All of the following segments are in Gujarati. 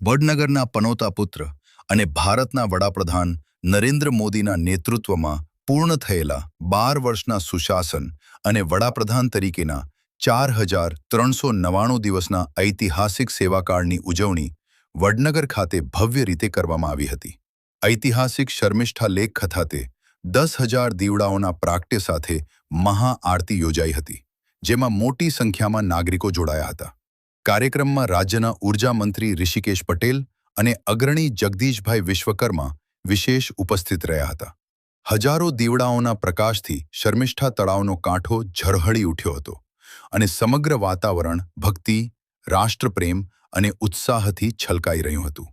વડનગરના પનોતા પુત્ર અને ભારતના વડાપ્રધાન નરેન્દ્ર મોદીના નેતૃત્વમાં પૂર્ણ થયેલા 12 વર્ષના સુશાસન અને વડાપ્રધાન તરીકેના 4399 દિવસના ઐતિહાસિક સેવાકાળની ઉજવણી વડનગર ખાતે ભવ્ય રીતે કરવામાં આવી હતી. ઐતિહાસિક શર્મિષ્ઠા લેક ખાતે 10,000 દીવડાઓના પ્રાગટ્ય સાથે મહાઆરતી યોજાઈ હતી, જેમાં મોટી સંખ્યામાં નાગરિકો જોડાયા હતા. કાર્યક્રમમાં રાજ્યના ઉર્જા મંત્રી ઋષિકેશ પટેલ અને અગ્રણી જગદીશભાઈ વિશ્વકર્મા વિશેષ ઉપસ્થિત રહ્યા હતા. હજારો દીવડાઓના પ્રકાશથી શર્મિષ્ઠા તળાવનો કાંઠો ઝળહળી ઉઠ્યો હતો અને સમગ્ર વાતાવરણ ભક્તિ, રાષ્ટ્રપ્રેમ અને ઉત્સાહથી છલકાઈ રહ્યું હતું.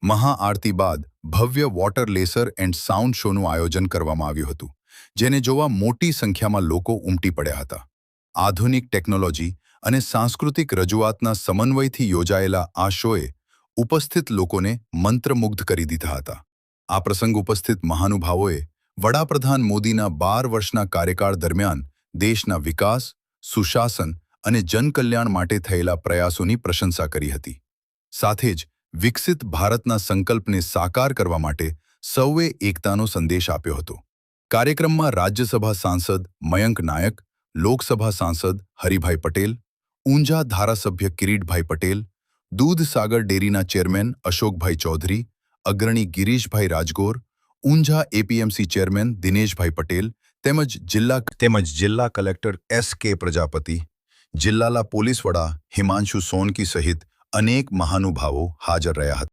મહાઆરતી બાદ ભવ્ય વોટર લેસર એન્ડ સાઉન્ડ શોનું આયોજન કરવામાં આવ્યું હતું, જેને જોવા મોટી સંખ્યામાં લોકો ઉમટી પડ્યા હતા. આધુનિક ટેકનોલોજી અને સાંસ્કૃતિક રજૂઆતના સમન્વયથી યોજાયેલા આ શોએ ઉપસ્થિત લોકોને મંત્રમુગ્ધ કરી દીધા હતા. આ પ્રસંગ ઉપસ્થિત મહાનુભાવોએ વડાપ્રધાન મોદીના 12 વર્ષના કાર્યકાળ દરમિયાન દેશના વિકાસ, સુશાસન અને જનકલ્યાણ માટે થયેલા પ્રયાસોની પ્રશંસા કરી હતી. સાથે જ વિકસિત ભારતના સંકલ્પને સાકાર કરવા માટે સૌએ એકતાનો સંદેશ આપ્યો હતો. કાર્યક્રમમાં રાજ્યસભા સાંસદ મયંક નાયક, લોકસભા સાંસદ હરિભાઈ પટેલ, ઊંઝા ધારાસભ્ય કિરીટભાઈ પટેલ, દૂધસાગર ડેરીના ચેરમેન અશોકભાઈ ચૌધરી, અગ્રણી ગિરીશભાઈ રાજગોર, ઊંઝા એપીએમસી ચેરમેન દિનેશભાઈ પટેલ તેમજ જિલ્લા કલેક્ટર S.K. પ્રજાપતિ, જિલ્લાના પોલીસ વડા હિમાંશુ સોનકી સહિત અનેક મહાનુભાવો હાજર રહ્યા હતા.